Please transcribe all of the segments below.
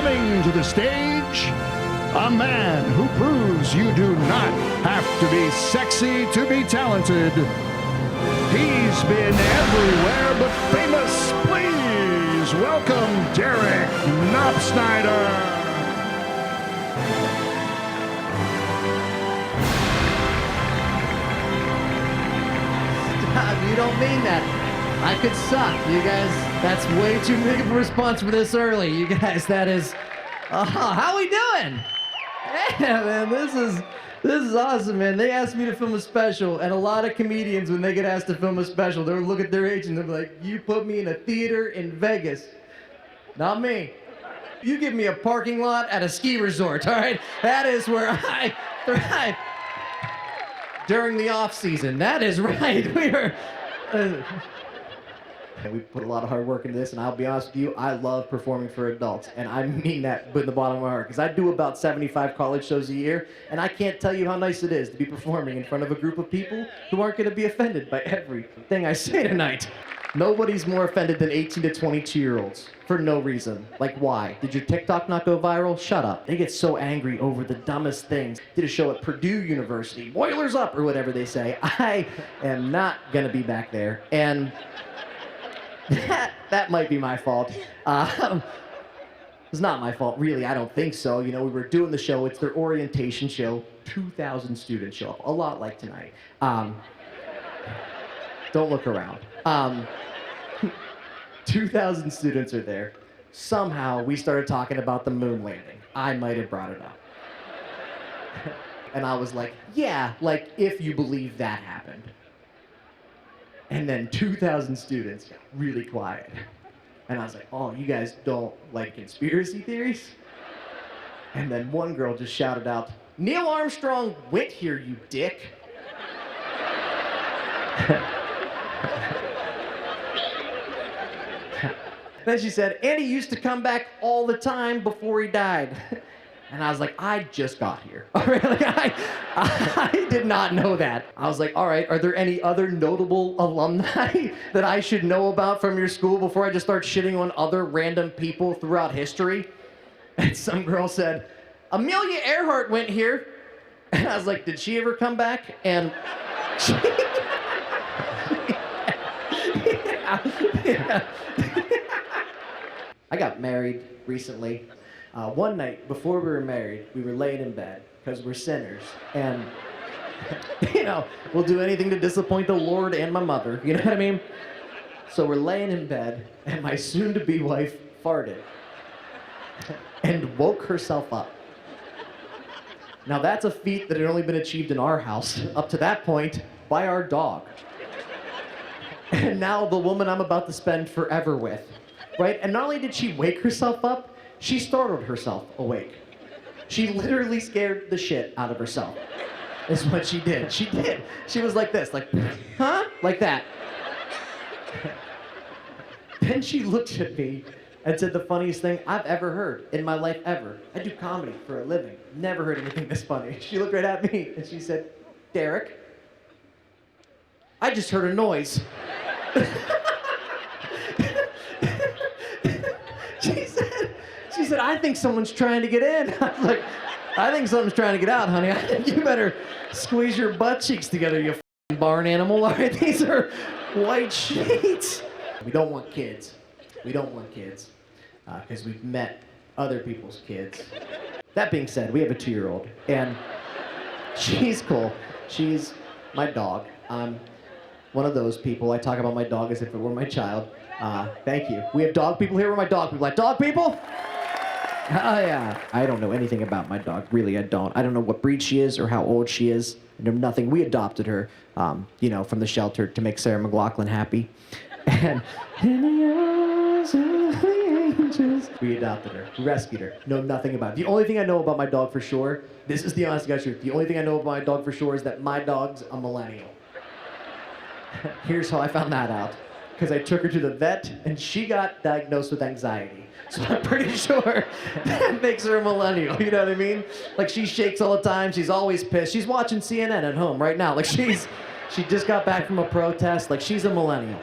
Coming to the stage, a man who proves you do not have to be sexy to be talented. He's been everywhere but famous. Please welcome Derrick Knopsnyder. You don't mean that. I could suck. You guys, that's way too big of a response for this early. You guys, that is... how we doing? Yeah, man, this is awesome, man. They asked me to film a special, and a lot of comedians, when they get asked to film a special, they'll look at their agent and they'll be like, you put me in a theater in Vegas. Not me. You give me a parking lot at a ski resort, all right? That is where I thrive. During the off season, that is right. We put a lot of hard work into this, and I'll be honest with you, I love performing for adults, and I mean that with the bottom of my heart, because I do about 75 college shows a year, and I can't tell you how nice it is to be performing in front of a group of people who aren't going to be offended by everything I say tonight. Nobody's more offended than 18 to 22-year-olds, for no reason. Like, why? Did your TikTok not go viral? Shut up. They get so angry over the dumbest things. Did a show at Purdue University, Boilers up, or whatever they say. I am not gonna be back there, and that might be my fault. It's not my fault, really, I don't think so. You know, we were doing the show, it's their orientation show, 2,000 students show up, a lot like tonight. Don't look around. 2,000 students are there. Somehow, we started talking about the moon landing. I might have brought it up. And I was like, yeah, like, if you believe that happened. And then 2,000 students got really quiet. And I was like, oh, you guys don't like conspiracy theories? And then one girl just shouted out, Neil Armstrong went here, you dick. Then she said, and he used to come back all the time before he died. And I was like, I just got here. Like, I did not know that. I was like, all right, are there any other notable alumni that I should know about from your school before I just start shitting on other random people throughout history? And some girl said, Amelia Earhart went here. And I was like, did she ever come back? And she... yeah. I got married recently. One night before we were married, we were laying in bed because we're sinners, and you know, we'll do anything to disappoint the Lord and my mother, you know what I mean? So we're laying in bed, and my soon-to-be wife farted and woke herself up. Now that's a feat that had only been achieved in our house, up to that point, by our dog. And now the woman I'm about to spend forever with. Right? And not only did she wake herself up, she startled herself awake. She literally scared the shit out of herself. Is what she did. She did. She was like this, like, huh? Like that. Then she looked at me and said the funniest thing I've ever heard in my life ever. I do comedy for a living. Never heard anything this funny. She looked right at me and she said, Derrick, I just heard a noise. She said, I think someone's trying to get in. I was like, I think someone's trying to get out, honey. I think you better squeeze your butt cheeks together, you f***ing barn animal. All right, these are white sheets. We don't want kids. We don't want kids. Because we've met other people's kids. That being said, we have a 2-year-old, and she's cool. She's my dog. I'm one of those people. I talk about my dog as if it were my child. Thank you. We have dog people here. We're my dog people. Like, dog people? Oh, yeah. I don't know anything about my dog. Really, I don't. I don't know what breed she is or how old she is. I know nothing. We adopted her, you know, from the shelter to make Sarah McLachlan happy. And in the arms of the angels. We adopted her. We rescued her. Know nothing about it. The only thing I know about my dog for sure, this is the honest to God truth, the only thing I know about my dog for sure is that my dog's a millennial. Here's how I found that out. Because I took her to the vet, and she got diagnosed with anxiety. So I'm pretty sure that makes her a millennial, you know what I mean? Like, she shakes all the time, she's always pissed. She's watching CNN at home right now. Like, she just got back from a protest. Like, she's a millennial.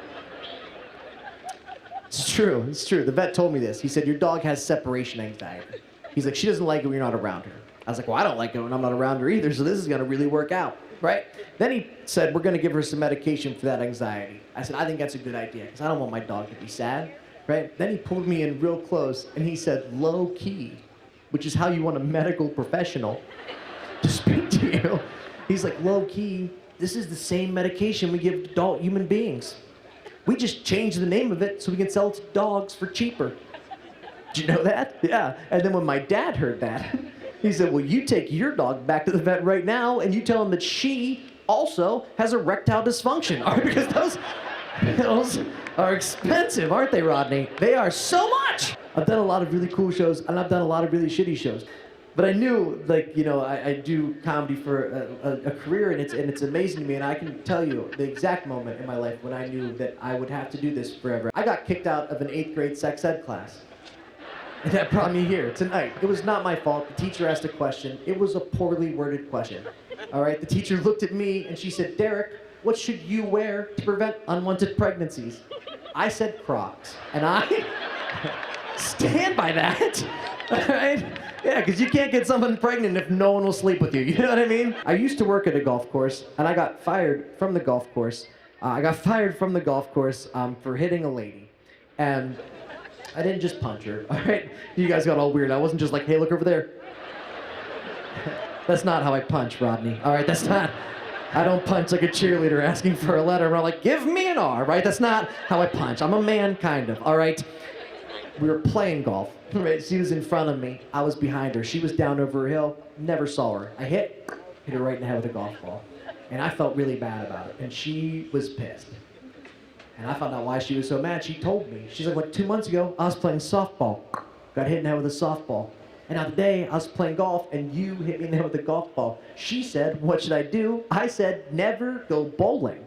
It's true. It's true. The vet told me this. He said, your dog has separation anxiety. He's like, she doesn't like it when you're not around her. I was like, well, I don't like it when I'm not around her either, so this is going to really work out, right? Then he said, we're going to give her some medication for that anxiety. I said, I think that's a good idea, because I don't want my dog to be sad, right? Then he pulled me in real close, and he said, low key, which is how you want a medical professional to speak to you. He's like, low key, this is the same medication we give adult human beings. We just changed the name of it so we can sell it to dogs for cheaper. Did you know that? Yeah. And then when my dad heard that, he said, well, you take your dog back to the vet right now and you tell him that she also has erectile dysfunction. All right, because those are expensive, aren't they, Rodney? They are so much. I've done a lot of really cool shows and I've done a lot of really shitty shows. But I knew, like, you know, I do comedy for a career, and it's amazing to me, and I can tell you the exact moment in my life when I knew that I would have to do this forever. I got kicked out of an 8th grade sex ed class. And that brought me here tonight. It was not my fault. The teacher asked a question. It was a poorly worded question. All right, the teacher looked at me, and she said, Derrick, what should you wear to prevent unwanted pregnancies? I said Crocs, and I stand by that, all right? Yeah, because you can't get someone pregnant if no one will sleep with you. You know what I mean? I used to work at a golf course, and I got fired from the golf course. For hitting a lady. And I didn't just punch her, all right? You guys got all weird. I wasn't just like, hey, look over there. That's not how I punch, Rodney. All right, that's not. I don't punch like a cheerleader asking for a letter. And I'm like, give me an R, right? That's not how I punch. I'm a man, kind of, all right? We were playing golf. Right? She was in front of me. I was behind her. She was down over a hill. Never saw her. I hit her right in the head with a golf ball. And I felt really bad about it. And she was pissed. And I found out why she was so mad. She told me. She's like 2 months ago, I was playing softball. Got hit in the head with a softball. And now today, I was playing golf, and you hit me in the head with a golf ball. She said, what should I do? I said, never go bowling.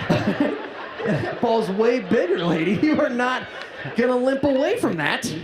That ball's way bigger, lady. You are not gonna limp away from that.